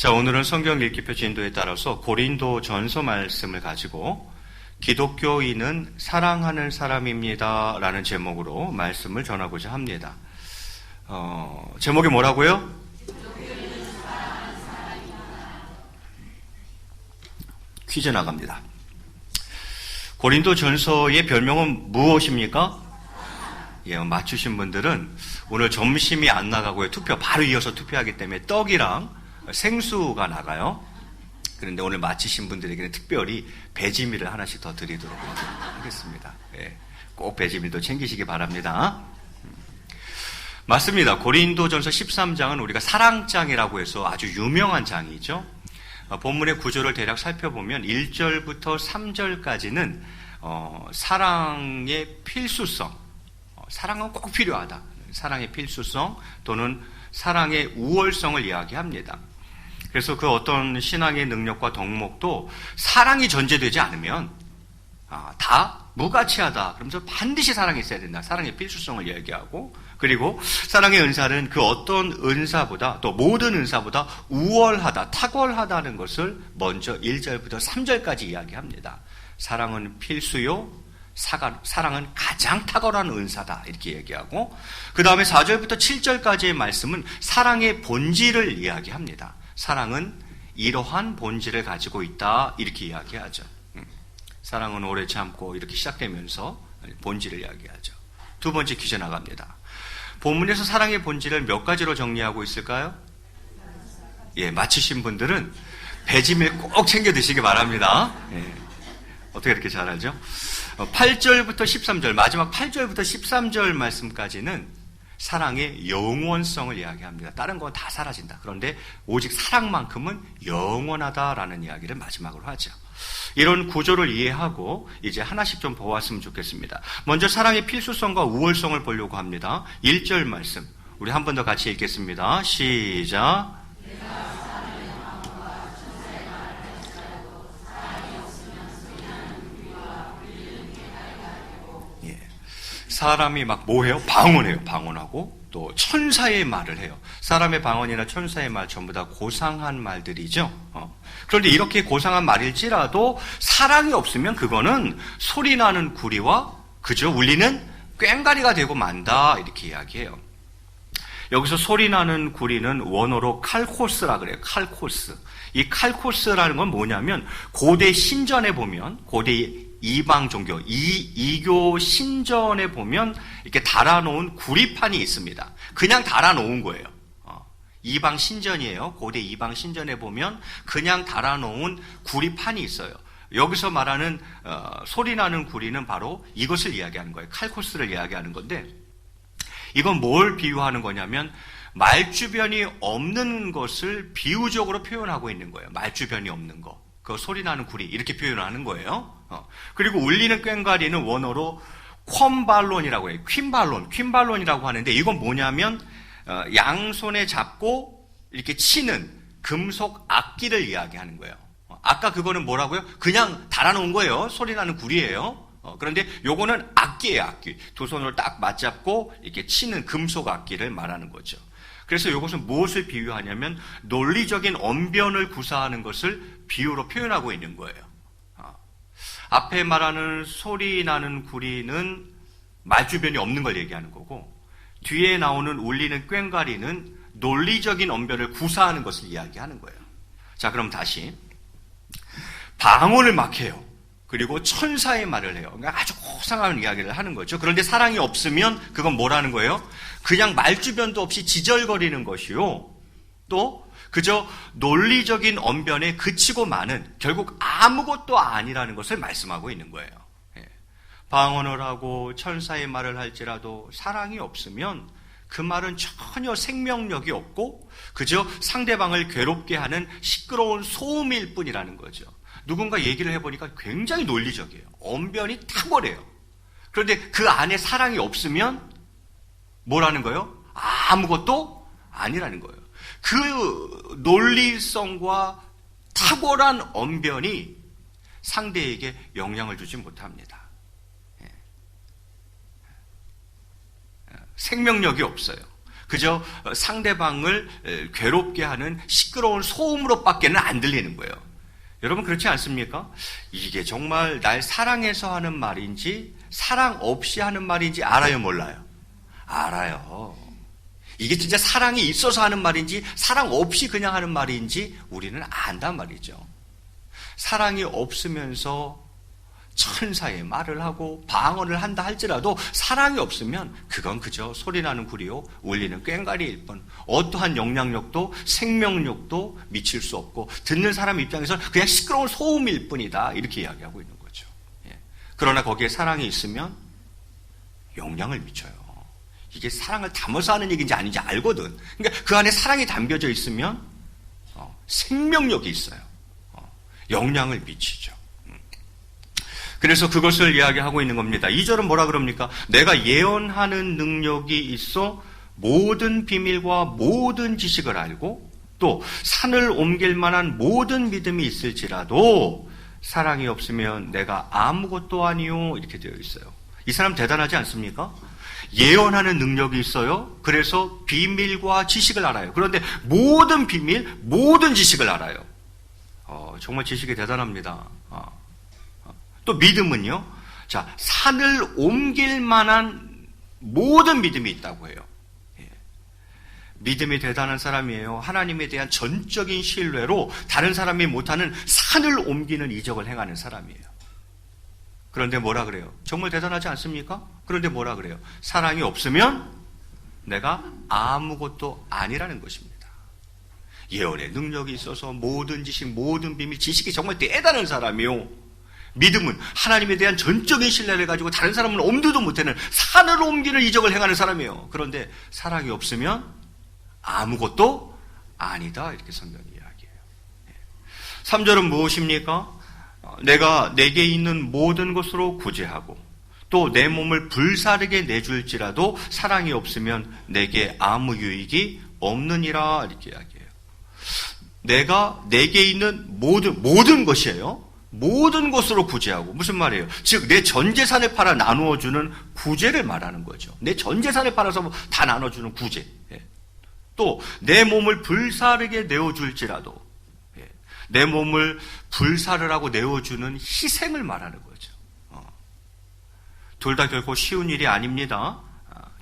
자, 오늘은 성경 읽기 표지 인도에 따라서 고린도 전서 말씀을 가지고 기독교인은 사랑하는 사람입니다 라는 제목으로 말씀을 전하고자 합니다. 제목이 뭐라고요? 퀴즈 나갑니다. 고린도 전서의 별명은 무엇입니까? 예, 맞추신 분들은 오늘 점심이 안 나가고요. 투표 바로 이어서 투표하기 때문에 떡이랑 생수가 나가요. 그런데 오늘 맞히신 분들에게는 특별히 배지미를 하나씩 더 드리도록 하겠습니다. 예, 꼭 배지미도 챙기시기 바랍니다. 맞습니다. 고린도전서 13장은 우리가 사랑장이라고 해서 아주 유명한 장이죠. 본문의 구조를 대략 살펴보면 1절부터 3절까지는 사랑의 필수성, 사랑은 꼭 필요하다, 사랑의 필수성 또는 사랑의 우월성을 이야기합니다. 그래서 그 어떤 신앙의 능력과 덕목도 사랑이 전제되지 않으면 다 무가치하다. 그러면서 반드시 사랑이 있어야 된다. 사랑의 필수성을 이야기하고, 그리고 사랑의 은사는 그 어떤 은사보다, 또 모든 은사보다 우월하다, 탁월하다는 것을 먼저 1절부터 3절까지 이야기합니다. 사랑은 필수요, 사랑은 가장 탁월한 은사다, 이렇게 얘기하고, 그 다음에 4절부터 7절까지의 말씀은 사랑의 본질을 이야기합니다. 사랑은 이러한 본질을 가지고 있다, 이렇게 이야기하죠. 사랑은 오래 참고, 이렇게 시작되면서 본질을 이야기하죠. 두 번째 퀴즈 나갑니다. 본문에서 사랑의 본질을 몇 가지로 정리하고 있을까요? 예, 맞히신 분들은 배지밀 꼭 챙겨 드시기 바랍니다. 예, 어떻게 이렇게 잘 알죠? 8절부터 13절, 마지막 8절부터 13절 말씀까지는 사랑의 영원성을 이야기합니다. 다른 건 다 사라진다. 그런데 오직 사랑만큼은 영원하다라는 이야기를 마지막으로 하죠. 이런 구조를 이해하고 이제 하나씩 좀 보았으면 좋겠습니다. 먼저 사랑의 필수성과 우월성을 보려고 합니다. 1절 말씀, 우리 한 번 더 같이 읽겠습니다. 시작. 사람이 막 뭐해요? 방언해요. 방언하고 또 천사의 말을 해요. 사람의 방언이나 천사의 말 전부 다 고상한 말들이죠. 그런데 이렇게 고상한 말일지라도 사랑이 없으면 그거는 소리나는 구리와 그저 울리는 꽹과리가 되고 만다, 이렇게 이야기해요. 여기서 소리나는 구리는 원어로 칼코스라 그래요. 칼코스. 이 칼코스라는 건 뭐냐면 고대 신전에 보면, 고대 이방 종교, 이교 신전에 보면 이렇게 달아놓은 구리판이 있습니다. 그냥 달아놓은 거예요. 이방 신전이에요. 고대 이방 신전에 보면 그냥 달아놓은 구리판이 있어요. 여기서 말하는 소리나는 구리는 바로 이것을 이야기하는 거예요. 칼코스를 이야기하는 건데, 이건 뭘 비유하는 거냐면 말주변이 없는 것을 비유적으로 표현하고 있는 거예요. 말주변이 없는 거, 그 소리나는 구리, 이렇게 표현하는 거예요. 그리고 울리는 꽹과리는 원어로 퀸발론이라고 해요. 퀸발론이라고 하는데, 이건 뭐냐면 양손에 잡고 이렇게 치는 금속 악기를 이야기하는 거예요. 아까 그거는 뭐라고요? 그냥 달아놓은 거예요. 소리나는 구리예요. 그런데 요거는 악기예요, 악기. 두 손으로 딱 맞잡고 이렇게 치는 금속 악기를 말하는 거죠. 그래서 이것은 무엇을 비유하냐면 논리적인 언변을 구사하는 것을 비유로 표현하고 있는 거예요. 앞에 말하는 소리 나는 구리는 말주변이 없는 걸 얘기하는 거고, 뒤에 나오는 울리는 꽹과리는 논리적인 언변을 구사하는 것을 이야기하는 거예요. 자, 그럼 다시. 방언을 막 해요. 그리고 천사의 말을 해요. 그러니까 아주 고상한 이야기를 하는 거죠. 그런데 사랑이 없으면 그건 뭐라는 거예요? 그냥 말주변도 없이 지절거리는 것이요, 또 그저 논리적인 언변에 그치고 마는, 결국 아무것도 아니라는 것을 말씀하고 있는 거예요. 방언을 하고 천사의 말을 할지라도 사랑이 없으면 그 말은 전혀 생명력이 없고 그저 상대방을 괴롭게 하는 시끄러운 소음일 뿐이라는 거죠. 누군가 얘기를 해보니까 굉장히 논리적이에요. 언변이 탁월해요. 그런데 그 안에 사랑이 없으면 뭐라는 거예요? 아무것도 아니라는 거예요. 그 논리성과 탁월한 언변이 상대에게 영향을 주지 못합니다. 생명력이 없어요. 그저 상대방을 괴롭게 하는 시끄러운 소음으로밖에는 안 들리는 거예요. 여러분 그렇지 않습니까? 이게 정말 날 사랑해서 하는 말인지 사랑 없이 하는 말인지 알아요, 몰라요? 알아요. 이게 진짜 사랑이 있어서 하는 말인지 사랑 없이 그냥 하는 말인지 우리는 안단 말이죠. 사랑이 없으면서 천사의 말을 하고 방언을 한다 할지라도 사랑이 없으면 그건 그저 소리나는 구리요 울리는 꽹과리일 뿐, 어떠한 영향력도 생명력도 미칠 수 없고 듣는 사람 입장에서는 그냥 시끄러운 소음일 뿐이다, 이렇게 이야기하고 있는 거죠. 그러나 거기에 사랑이 있으면 영향을 미쳐요. 이게 사랑을 담아서 하는 얘기인지 아닌지 알거든. 그러니까 그 안에 사랑이 담겨져 있으면 생명력이 있어요. 영향을 미치죠. 그래서 그것을 이야기하고 있는 겁니다. 2절은 뭐라 그럽니까? 내가 예언하는 능력이 있어 모든 비밀과 모든 지식을 알고 또 산을 옮길 만한 모든 믿음이 있을지라도 사랑이 없으면 내가 아무것도 아니요, 이렇게 되어 있어요. 이 사람 대단하지 않습니까? 예언하는 능력이 있어요. 그래서 비밀과 지식을 알아요. 그런데 모든 비밀, 모든 지식을 알아요. 정말 지식이 대단합니다. 또 믿음은요, 자, 산을 옮길 만한 모든 믿음이 있다고 해요. 믿음이 대단한 사람이에요. 하나님에 대한 전적인 신뢰로 다른 사람이 못하는 산을 옮기는 이적을 행하는 사람이에요. 그런데 뭐라 그래요? 정말 대단하지 않습니까? 그런데 뭐라 그래요? 사랑이 없으면 내가 아무것도 아니라는 것입니다. 예언의 능력이 있어서 모든 지식, 모든 비밀, 지식이 정말 대단한 사람이요. 믿음은 하나님에 대한 전적인 신뢰를 가지고 다른 사람은 엄두도 못하는 산을 옮기는 이적을 행하는 사람이에요. 그런데 사랑이 없으면 아무것도 아니다, 이렇게 성경이 이야기해요. 3절은 무엇입니까? 내가 내게 있는 모든 것으로 구제하고 또 내 몸을 불사르게 내줄지라도 사랑이 없으면 내게 아무 유익이 없느니라, 이렇게 이야기해요. 내가 내게 있는 모든 것이에요. 모든 것으로 구제하고, 무슨 말이에요? 즉 내 전 재산을 팔아 나누어주는 구제를 말하는 거죠. 내 전 재산을 팔아서 다 나눠주는 구제. 또 내 몸을 불사르게 내어줄지라도, 내 몸을 불사르라고 내어주는 희생을 말하는 거죠. 둘 다 결코 쉬운 일이 아닙니다.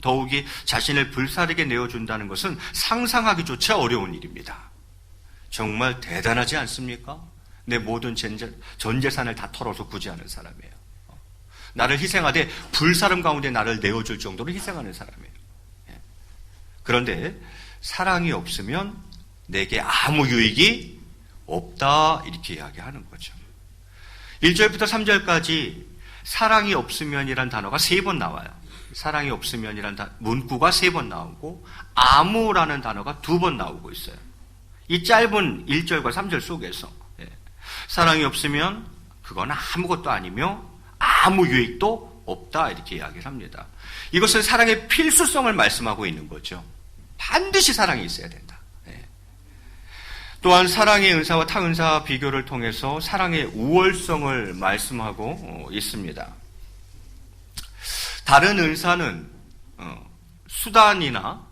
더욱이 자신을 불사르게 내어준다는 것은 상상하기조차 어려운 일입니다. 정말 대단하지 않습니까? 내 모든 전 재산을 다 털어서 구제하는 사람이에요. 나를 희생하되 불사름 가운데 나를 내어줄 정도로 희생하는 사람이에요. 그런데 사랑이 없으면 내게 아무 유익이 없다, 이렇게 이야기하는 거죠. 1절부터 3절까지 사랑이 없으면이란 단어가 3번 나와요. 사랑이 없으면이란 문구가 3번 나오고 아무라는 단어가 2번 나오고 있어요. 이 짧은 1절과 3절 속에서 사랑이 없으면 그건 아무것도 아니며 아무 유익도 없다, 이렇게 이야기를 합니다. 이것은 사랑의 필수성을 말씀하고 있는 거죠. 반드시 사랑이 있어야 된다. 또한 사랑의 은사와 타 은사 비교를 통해서 사랑의 우월성을 말씀하고 있습니다. 다른 은사는 수단이나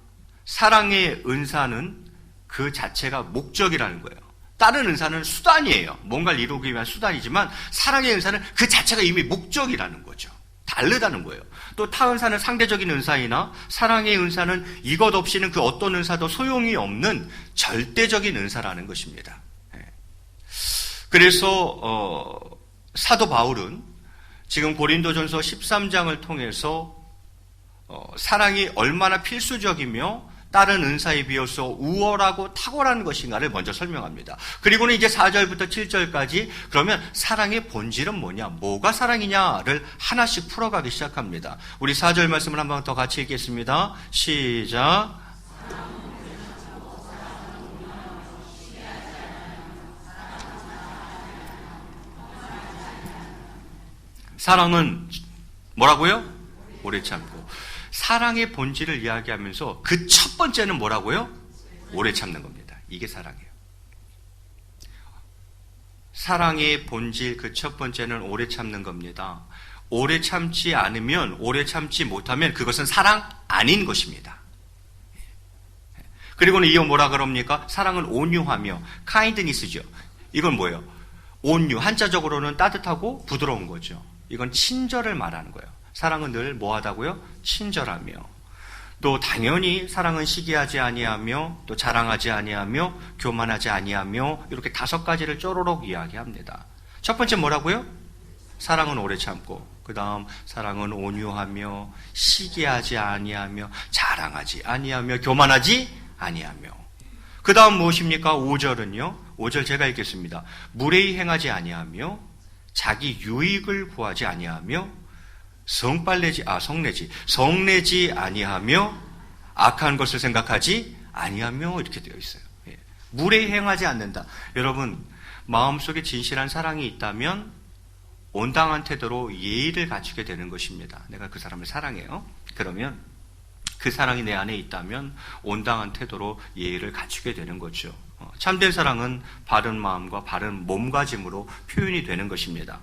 사랑의 은사는 그 자체가 목적이라는 거예요. 다른 은사는 수단이에요. 뭔가를 이루기 위한 수단이지만 사랑의 은사는 그 자체가 이미 목적이라는 거죠. 다르다는 거예요. 또 타 은사는 상대적인 은사이나 사랑의 은사는 이것 없이는 그 어떤 은사도 소용이 없는 절대적인 은사라는 것입니다. 그래서 사도 바울은 지금 고린도전서 13장을 통해서 사랑이 얼마나 필수적이며 다른 은사에 비해서 우월하고 탁월한 것인가를 먼저 설명합니다. 그리고는 이제 4절부터 7절까지 그러면 사랑의 본질은 뭐냐, 뭐가 사랑이냐를 하나씩 풀어가기 시작합니다. 우리 4절 말씀을 한번 더 같이 읽겠습니다. 시작. 사랑은 뭐라고요? 오래 참고. 사랑의 본질을 이야기하면서 그 첫 번째는 뭐라고요? 오래 참는 겁니다. 이게 사랑이에요. 사랑의 본질 그 첫 번째는 오래 참는 겁니다. 오래 참지 않으면, 오래 참지 못하면 그것은 사랑 아닌 것입니다. 그리고는 이어 뭐라 그럽니까? 사랑은 온유하며 kindness죠. 이건 뭐예요? 온유, 한자적으로는 따뜻하고 부드러운 거죠. 이건 친절을 말하는 거예요. 사랑은 늘 뭐하다고요? 친절하며. 또 당연히 사랑은 시기하지 아니하며 또 자랑하지 아니하며 교만하지 아니하며 이렇게 5가지를 쪼로록 이야기합니다. 첫 번째 뭐라고요? 사랑은 오래 참고, 그 다음 사랑은 온유하며 시기하지 아니하며 자랑하지 아니하며 교만하지 아니하며. 그 다음 무엇입니까? 5절은요. 5절 제가 읽겠습니다. 무례히 행하지 아니하며 자기 유익을 구하지 아니하며 성내지 아니하며 악한 것을 생각하지 아니하며 이렇게 되어 있어요. 예. 무례히 행하지 않는다. 여러분, 마음속에 진실한 사랑이 있다면 온당한 태도로 예의를 갖추게 되는 것입니다. 내가 그 사람을 사랑해요. 그러면 그 사랑이 내 안에 있다면 온당한 태도로 예의를 갖추게 되는 거죠. 참된 사랑은 바른 마음과 바른 몸가짐으로 표현이 되는 것입니다.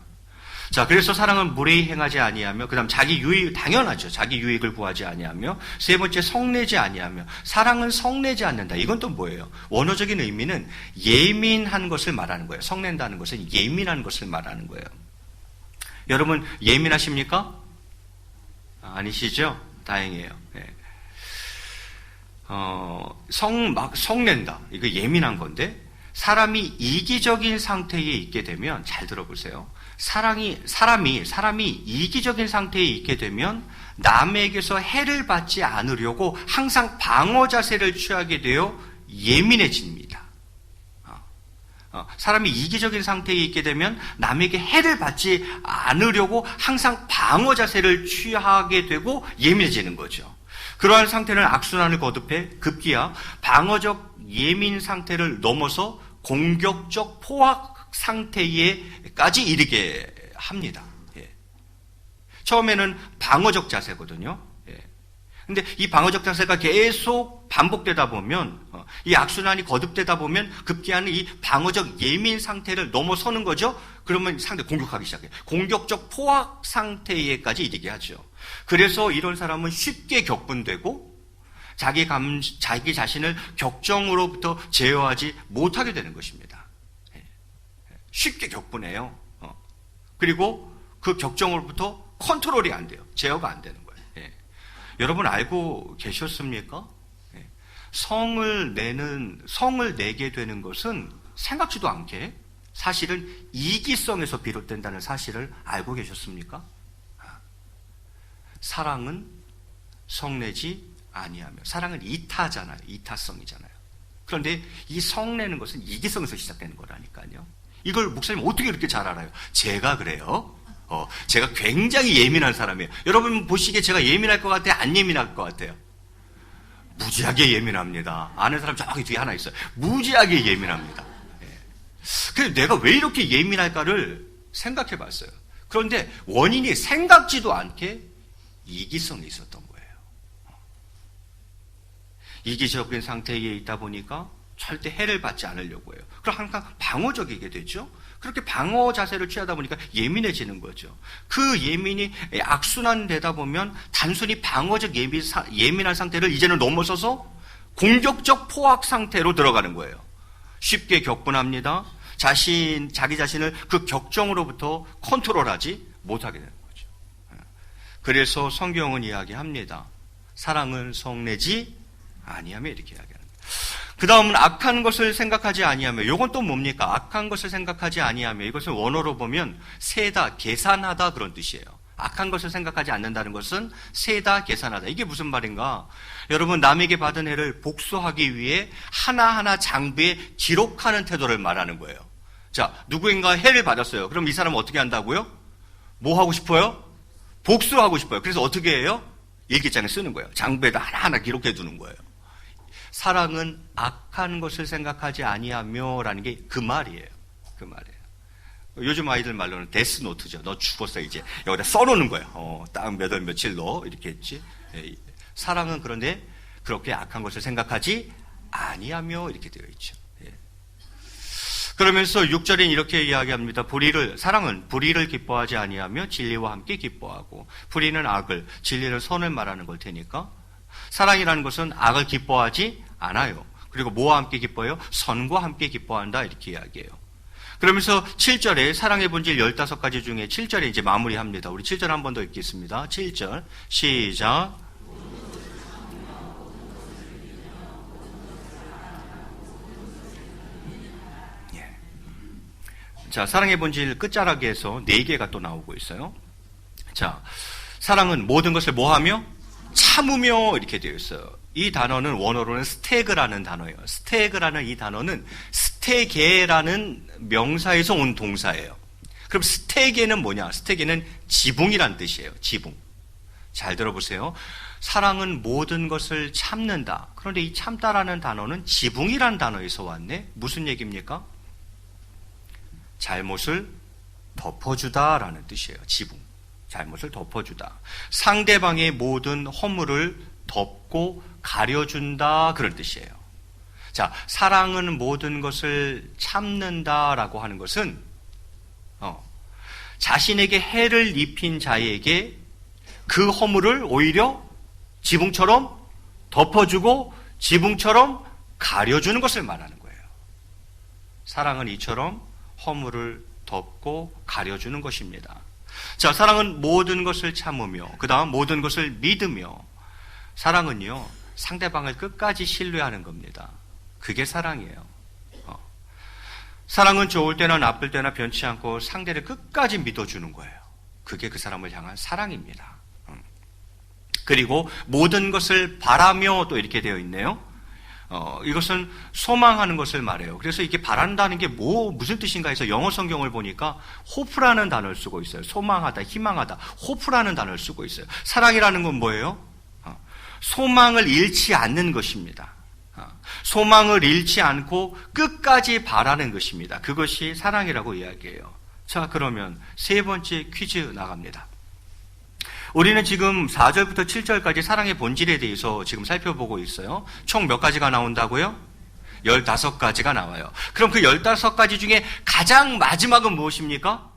자, 그래서 사랑은 무례히 행하지 아니하며, 그 다음 자기 유익, 당연하죠. 자기 유익을 구하지 아니하며, 세 번째 성내지 아니하며. 사랑은 성내지 않는다. 이건 또 뭐예요? 원어적인 의미는 예민한 것을 말하는 거예요. 성낸다는 것은 예민한 것을 말하는 거예요. 여러분 예민하십니까? 아니시죠? 다행이에요. 네. 성낸다. 이거 예민한 건데, 사람이 이기적인 상태에 있게 되면, 잘 들어보세요. 사람이 이기적인 상태에 있게 되면 남에게서 해를 받지 않으려고 항상 방어 자세를 취하게 되어 예민해집니다. 사람이 이기적인 상태에 있게 되면 남에게 해를 받지 않으려고 항상 방어 자세를 취하게 되고 예민해지는 거죠. 그러한 상태는 악순환을 거듭해 급기야 방어적 예민 상태를 넘어서 공격적 포악 상태에까지 이르게 합니다. 예. 처음에는 방어적 자세거든요. 예. 근데 이 방어적 자세가 계속 반복되다 보면, 이 악순환이 거듭되다 보면 급기야는 이 방어적 예민 상태를 넘어서는 거죠. 그러면 상대 공격하기 시작해요. 공격적 포악 상태에까지 이르게 하죠. 그래서 이런 사람은 쉽게 격분되고 자기 자신을 격정으로부터 제어하지 못하게 되는 것입니다. 쉽게 격분해요. 그리고 그 격정으로부터 컨트롤이 안 돼요. 제어가 안 되는 거예요. 예. 여러분 알고 계셨습니까? 예. 성을 내게 되는 것은 생각지도 않게 사실은 이기성에서 비롯된다는 사실을 알고 계셨습니까? 사랑은 성내지 아니하며, 사랑은 이타잖아요. 이타성이잖아요. 그런데 이 성내는 것은 이기성에서 시작되는 거라니까요. 이걸 목사님 어떻게 이렇게 잘 알아요? 제가 그래요. 제가 굉장히 예민한 사람이에요. 여러분 보시기에 제가 예민할 것 같아요? 안 예민할 것 같아요? 무지하게 예민합니다. 아는 사람 저기 뒤에 하나 있어요. 무지하게 예민합니다. 그래서 내가 왜 이렇게 예민할까를 생각해 봤어요. 그런데 원인이 생각지도 않게 이기성이 있었던 거예요. 이기적인 상태에 있다 보니까 절대 해를 받지 않으려고 해요. 그럼 항상 방어적이게 되죠. 그렇게 방어 자세를 취하다 보니까 예민해지는 거죠. 그 예민이 악순환되다 보면 단순히 방어적 예민한 상태를 이제는 넘어서서 공격적 포악 상태로 들어가는 거예요. 쉽게 격분합니다. 자기 자신을 그 격정으로부터 컨트롤하지 못하게 되는 거죠. 그래서 성경은 이야기합니다. 사랑은 성내지 아니하며 이렇게 이야기하는 거예요. 그 다음은 악한 것을 생각하지 아니하며, 이건 또 뭡니까? 악한 것을 생각하지 아니하며, 이것을 원어로 보면 세다, 계산하다 그런 뜻이에요. 악한 것을 생각하지 않는다는 것은 세다, 계산하다. 이게 무슨 말인가? 여러분, 남에게 받은 해를 복수하기 위해 하나하나 장부에 기록하는 태도를 말하는 거예요. 자, 누구인가 해를 받았어요. 그럼 이 사람은 어떻게 한다고요? 뭐 하고 싶어요? 복수하고 싶어요. 그래서 어떻게 해요? 일기장에 쓰는 거예요. 장부에다 하나하나 기록해 두는 거예요. 사랑은 악한 것을 생각하지 아니하며라는 게 그 말이에요. 그 말이에요. 요즘 아이들 말로는 데스노트죠. 너 죽었어 이제. 여기다 써놓는 거예요. 딱 몇 월 며칠 너 이렇게 했지. 사랑은 그런데 그렇게 악한 것을 생각하지 아니하며 이렇게 되어 있죠. 그러면서 6절엔 이렇게 이야기합니다. 사랑은 불의를 기뻐하지 아니하며 진리와 함께 기뻐하고, 불의는 악을, 진리는 선을 말하는 걸 테니까 사랑이라는 것은 악을 기뻐하지 않아요. 그리고 뭐와 함께 기뻐해요? 선과 함께 기뻐한다 이렇게 이야기해요. 그러면서 7절에 사랑의 본질 15가지 중에 7절에 이제 마무리합니다. 우리 7절 한 번 더 읽겠습니다. 7절 시작. 자, 사랑의 본질 끝자락에서 4개가 또 나오고 있어요. 자, 사랑은 모든 것을 뭐하며? 참으며 이렇게 되어 있어요. 이 단어는 원어로는 스테그라는 단어예요. 스테그라는 이 단어는 스테게라는 명사에서 온 동사예요. 그럼 스테게는 뭐냐? 스테게는 지붕이란 뜻이에요. 지붕. 잘 들어보세요. 사랑은 모든 것을 참는다. 그런데 이 참다라는 단어는 지붕이란 단어에서 왔네. 무슨 얘기입니까? 잘못을 덮어주다라는 뜻이에요. 지붕. 잘못을 덮어주다. 상대방의 모든 허물을 덮고 가려준다 그런 뜻이에요. 자, 사랑은 모든 것을 참는다라고 하는 것은 자신에게 해를 입힌 자에게 그 허물을 오히려 지붕처럼 덮어주고 지붕처럼 가려주는 것을 말하는 거예요. 사랑은 이처럼 허물을 덮고 가려주는 것입니다. 자, 사랑은 모든 것을 참으며 그 다음 모든 것을 믿으며 사랑은요 상대방을 끝까지 신뢰하는 겁니다. 그게 사랑이에요. 사랑은 좋을 때나 나쁠 때나 변치 않고 상대를 끝까지 믿어주는 거예요. 그게 그 사람을 향한 사랑입니다. 그리고 모든 것을 바라며 또 이렇게 되어 있네요. 이것은 소망하는 것을 말해요. 그래서 이게 바란다는 게 무슨 뜻인가 해서 영어 성경을 보니까 호프라는 단어를 쓰고 있어요. 소망하다, 희망하다, 호프라는 단어를 쓰고 있어요. 사랑이라는 건 뭐예요? 소망을 잃지 않는 것입니다. 소망을 잃지 않고 끝까지 바라는 것입니다. 그것이 사랑이라고 이야기해요. 자, 그러면 세 번째 퀴즈 나갑니다. 우리는 지금 4절부터 7절까지 사랑의 본질에 대해서 지금 살펴보고 있어요. 총 몇 가지가 나온다고요? 15가지가 나와요. 그럼 그 15가지 중에 가장 마지막은 무엇입니까?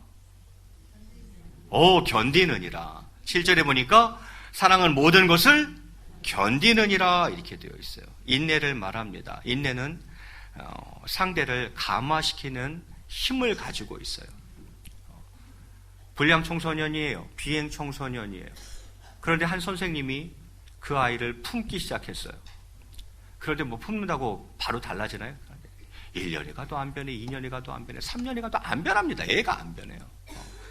견디느니라. 7절에 보니까 사랑은 모든 것을 견디느니라 이렇게 되어 있어요. 인내를 말합니다. 인내는 상대를 감화시키는 힘을 가지고 있어요. 불량 청소년이에요. 비행 청소년이에요. 그런데 한 선생님이 그 아이를 품기 시작했어요. 그런데 뭐 품는다고 바로 달라지나요? 1년이 가도 안 변해, 2년이 가도 안 변해, 3년이 가도 안 변합니다. 애가 안 변해요.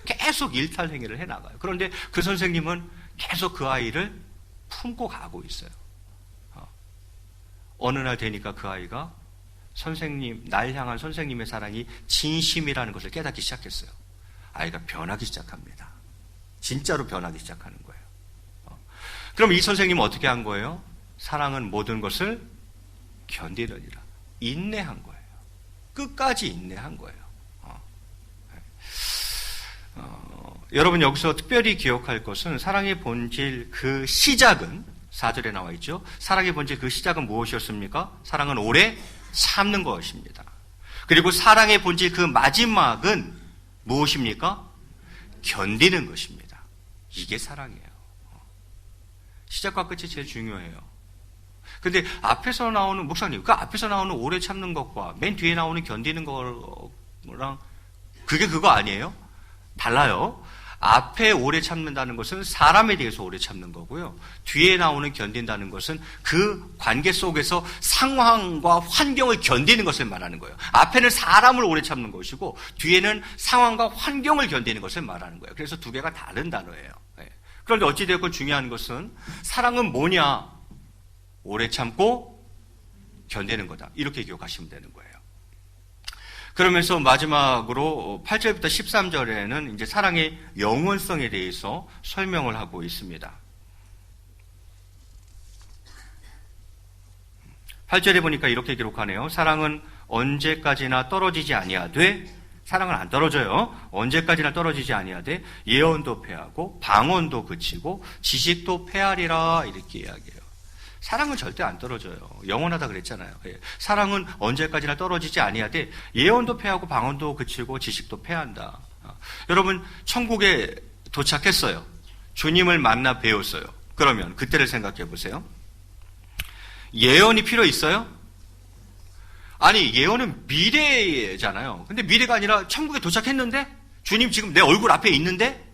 계속 일탈행위를 해나가요. 그런데 그 선생님은 계속 그 아이를 품고 가고 있어요. 어느 날 되니까 그 아이가 날 향한 선생님의 사랑이 진심이라는 것을 깨닫기 시작했어요. 아이가 변하기 시작합니다. 진짜로 변하기 시작하는 거예요. 그럼 이 선생님은 어떻게 한 거예요? 사랑은 모든 것을 견디느니라. 인내한 거예요. 끝까지 인내한 거예요. 여러분 여기서 특별히 기억할 것은 사랑의 본질 그 시작은 4절에 나와 있죠. 사랑의 본질 그 시작은 무엇이었습니까? 사랑은 오래 참는 것입니다. 그리고 사랑의 본질 그 마지막은 무엇입니까? 견디는 것입니다. 이게 사랑이에요. 시작과 끝이 제일 중요해요. 근데 앞에서 나오는, 목사님, 그 앞에서 나오는 오래 참는 것과 맨 뒤에 나오는 견디는 거랑 그게 그거 아니에요? 달라요. 앞에 오래 참는다는 것은 사람에 대해서 오래 참는 거고요. 뒤에 나오는 견딘다는 것은 그 관계 속에서 상황과 환경을 견디는 것을 말하는 거예요. 앞에는 사람을 오래 참는 것이고 뒤에는 상황과 환경을 견디는 것을 말하는 거예요. 그래서 두 개가 다른 단어예요. 그런데 어찌되었건 중요한 것은 사랑은 뭐냐? 오래 참고 견디는 거다. 이렇게 기억하시면 되는 거예요. 그러면서 마지막으로 8절부터 13절에는 이제 사랑의 영원성에 대해서 설명을 하고 있습니다. 8절에 보니까 이렇게 기록하네요. 사랑은 언제까지나 떨어지지 아니하되, 사랑은 안 떨어져요. 언제까지나 떨어지지 아니하되 예언도 패하고 방언도 그치고 지식도 패하리라 이렇게 이야기해요. 사랑은 절대 안 떨어져요. 영원하다 그랬잖아요. 사랑은 언제까지나 떨어지지 아니하되 예언도 패하고 방언도 그치고 지식도 패한다. 여러분 천국에 도착했어요. 주님을 만나 배웠어요. 그러면 그때를 생각해 보세요. 예언이 필요 있어요? 아니, 예언은 미래잖아요. 근데 미래가 아니라 천국에 도착했는데, 주님 지금 내 얼굴 앞에 있는데,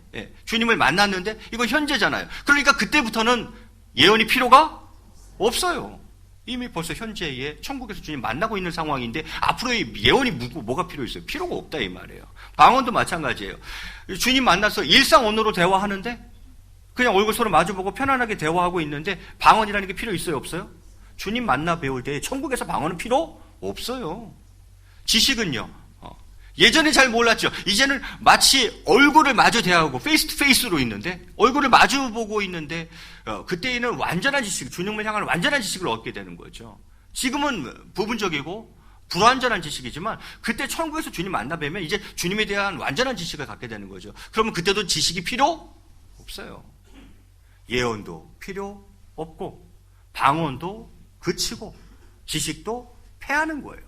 주님을 만났는데, 이건 현재잖아요. 그러니까 그때부터는 예언이 필요가 없어요. 이미 벌써 현재에 천국에서 주님 만나고 있는 상황인데, 앞으로의 예언이 뭐가 필요 있어요? 필요가 없다, 이 말이에요. 방언도 마찬가지예요. 주님 만나서 일상 언어로 대화하는데, 그냥 얼굴 서로 마주보고 편안하게 대화하고 있는데, 방언이라는 게 필요 있어요? 없어요? 주님 만나 배울 때 천국에서 방언은 필요 없어요. 지식은요, 예전에 잘 몰랐죠. 이제는 마치 얼굴을 마주 대하고 페이스 투 페이스로 있는데, 얼굴을 마주 보고 있는데, 그때에는 완전한 지식, 주님을 향한 완전한 지식을 얻게 되는 거죠. 지금은 부분적이고 불완전한 지식이지만, 그때 천국에서 주님 만나 뵈면 이제 주님에 대한 완전한 지식을 갖게 되는 거죠. 그러면 그때도 지식이 필요 없어요. 예언도 필요 없고, 방언도 그치고, 지식도 패하는 거예요.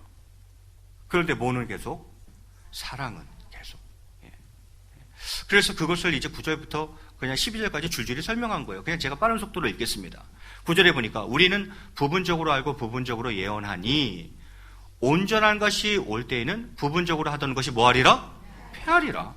그런데 뭐는 계속? 사랑은 계속. 그래서 그것을 이제 9절부터 그냥 12절까지 줄줄이 설명한 거예요. 그냥 제가 빠른 속도로 읽겠습니다. 9절에 보니까 우리는 부분적으로 알고 부분적으로 예언하니 온전한 것이 올 때에는 부분적으로 하던 것이 뭐하리라? 패하리라.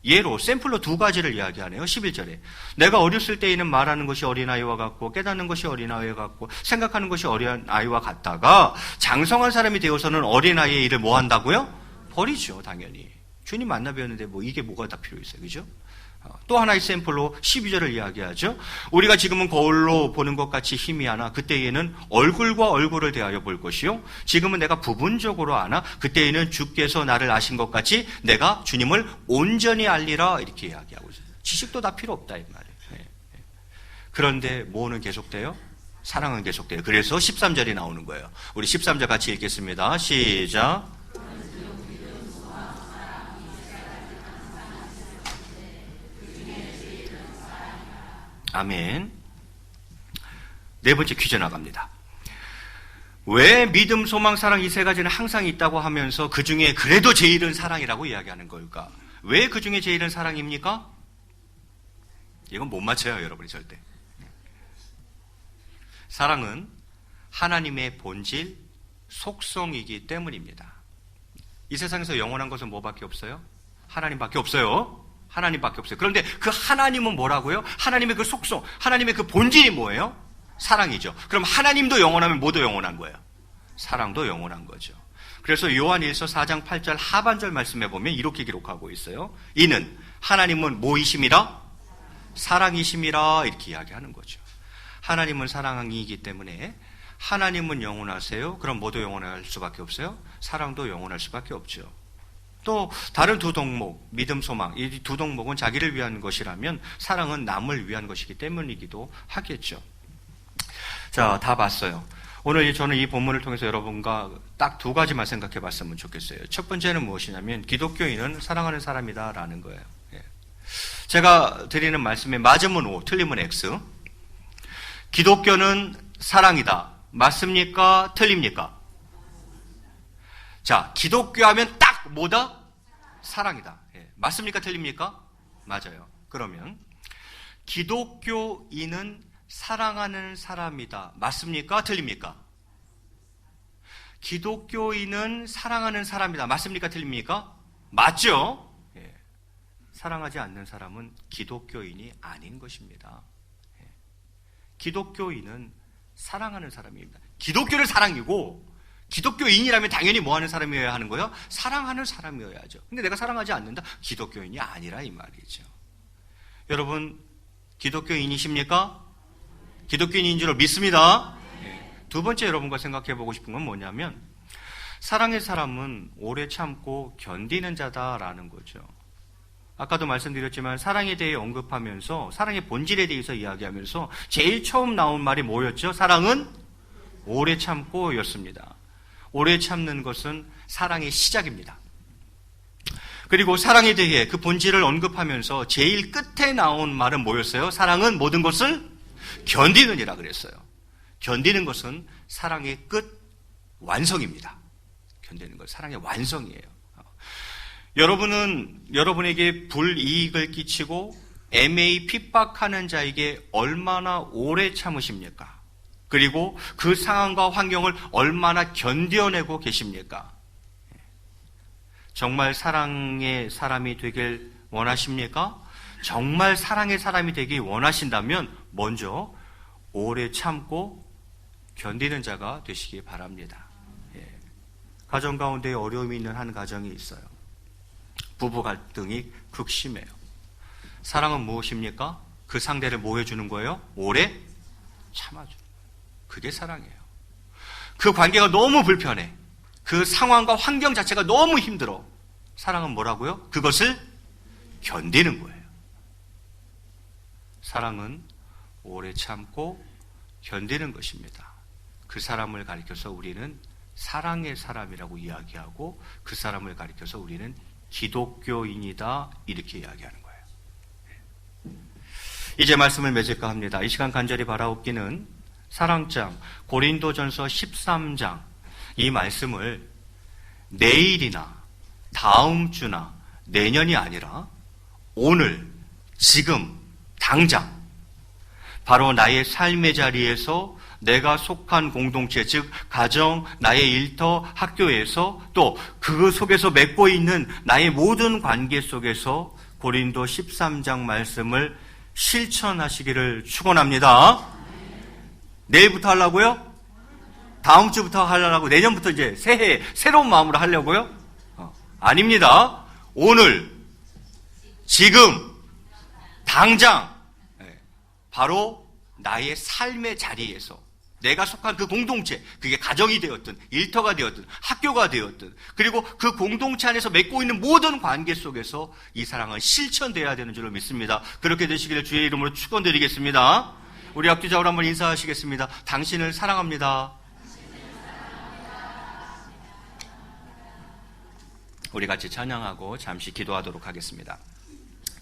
예로 샘플로 두 가지를 이야기하네요. 11절에 내가 어렸을 때에는 말하는 것이 어린아이와 같고 깨닫는 것이 어린아이와 같고 생각하는 것이 어린아이와 같다가 장성한 사람이 되어서는 어린아이의 일을 뭐 한다고요? 버리죠, 당연히. 주님 만나 뵈었는데 이게 뭐가 다 필요 있어요, 그죠? 또 하나의 샘플로 12절을 이야기하죠. 우리가 지금은 거울로 보는 것 같이 희미하나 그때에는 얼굴과 얼굴을 대하여 볼 것이요. 지금은 내가 부분적으로 아나 그때에는 주께서 나를 아신 것 같이 내가 주님을 온전히 알리라, 이렇게 이야기하고 있어요. 지식도 다 필요 없다, 이 말이에요. 그런데 뭐는 계속돼요? 사랑은 계속돼요. 그래서 13절이 나오는 거예요. 우리 13절 같이 읽겠습니다. 시작. 아멘. 네 번째 퀴즈 나갑니다. 왜 믿음, 소망, 사랑 이 세 가지는 항상 있다고 하면서 그 중에 그래도 제일은 사랑이라고 이야기하는 걸까? 왜 그 중에 제일은 사랑입니까? 이건 못 맞춰요, 여러분이 절대. 사랑은 하나님의 본질, 속성이기 때문입니다. 이 세상에서 영원한 것은 뭐밖에 없어요? 하나님밖에 없어요. 하나님밖에 없어요. 그런데 그 하나님은 뭐라고요? 하나님의 그 속성, 하나님의 그 본질이 뭐예요? 사랑이죠. 그럼 하나님도 영원하면 뭐도 영원한 거예요? 사랑도 영원한 거죠. 그래서 요한일서 4장 8절 하반절 말씀에 보면 이렇게 기록하고 있어요. 이는 하나님은 뭐이심이라? 사랑이심이라, 이렇게 이야기하는 거죠. 하나님은 사랑이기 때문에 하나님은 영원하세요. 그럼 뭐도 영원할 수밖에 없어요? 사랑도 영원할 수밖에 없죠. 또 다른 두 덕목, 믿음, 소망, 이 두 덕목은 자기를 위한 것이라면 사랑은 남을 위한 것이기 때문이기도 하겠죠. 자, 다 봤어요. 오늘 저는 이 본문을 통해서 여러분과 딱 두 가지만 생각해 봤으면 좋겠어요. 첫 번째는 무엇이냐면 기독교인은 사랑하는 사람이다라는 거예요. 제가 드리는 말씀에 맞으면 O, 틀리면 X. 기독교는 사랑이다. 맞습니까? 틀립니까? 자, 기독교 하면 딱 뭐다? 사랑이다. 맞습니까? 틀립니까? 맞아요. 그러면 기독교인은 사랑하는 사람이다. 맞습니까? 틀립니까? 기독교인은 사랑하는 사람이다. 맞습니까? 틀립니까? 맞죠? 사랑하지 않는 사람은 기독교인이 아닌 것입니다. 기독교인은 사랑하는 사람입니다. 기독교는 사랑이고 기독교인이라면 당연히 뭐 하는 사람이어야 하는 거예요? 사랑하는 사람이어야죠. 근데 내가 사랑하지 않는다? 기독교인이 아니라 이 말이죠. 여러분, 기독교인이십니까? 기독교인인 줄 믿습니다. 두 번째 여러분과 생각해 보고 싶은 건 뭐냐면 사랑의 사람은 오래 참고 견디는 자다라는 거죠. 아까도 말씀드렸지만 사랑에 대해 언급하면서 사랑의 본질에 대해서 이야기하면서 제일 처음 나온 말이 뭐였죠? 사랑은 오래 참고 였습니다. 오래 참는 것은 사랑의 시작입니다. 그리고 사랑에 대해 그 본질을 언급하면서 제일 끝에 나온 말은 뭐였어요? 사랑은 모든 것을 견디느니라 그랬어요. 견디는 것은 사랑의 끝 완성입니다. 견디는 것 사랑의 완성이에요. 여러분은 여러분에게 불이익을 끼치고 애매히 핍박하는 자에게 얼마나 오래 참으십니까? 그리고 그 상황과 환경을 얼마나 견뎌내고 계십니까? 정말 사랑의 사람이 되길 원하십니까? 정말 사랑의 사람이 되길 원하신다면 먼저 오래 참고 견디는 자가 되시기 바랍니다. 가정 가운데 어려움이 있는 한 가정이 있어요. 부부 갈등이 극심해요. 사랑은 무엇입니까? 그 상대를 뭐 해주는 거예요? 오래 참아주는 거예요. 그게 사랑이에요. 그 관계가 너무 불편해. 그 상황과 환경 자체가 너무 힘들어. 사랑은 뭐라고요? 그것을 견디는 거예요. 사랑은 오래 참고 견디는 것입니다. 그 사람을 가리켜서 우리는 사랑의 사람이라고 이야기하고 그 사람을 가리켜서 우리는 기독교인이다 이렇게 이야기하는 거예요. 이제 말씀을 맺을까 합니다. 이 시간 간절히 바라옵기는 사랑장 고린도전서 13장 이 말씀을 내일이나 다음 주나 내년이 아니라 오늘 지금 당장 바로 나의 삶의 자리에서 내가 속한 공동체, 즉 가정, 나의 일터, 학교에서 또 그 속에서 맺고 있는 나의 모든 관계 속에서 고린도 13장 말씀을 실천하시기를 축원합니다. 내일부터 하려고요? 다음 주부터 하려고? 내년부터 이제 새해 새로운 마음으로 하려고요? 아닙니다. 오늘, 지금, 당장 바로 나의 삶의 자리에서 내가 속한 그 공동체, 그게 가정이 되었든 일터가 되었든 학교가 되었든 그리고 그 공동체 안에서 맺고 있는 모든 관계 속에서 이 사랑은 실천되어야 되는 줄로 믿습니다. 그렇게 되시기를 주의 이름으로 축원드리겠습니다. 우리 앞뒤좌우로 한번 인사하시겠습니다. 당신을 사랑합니다. 우리 같이 찬양하고 잠시 기도하도록 하겠습니다.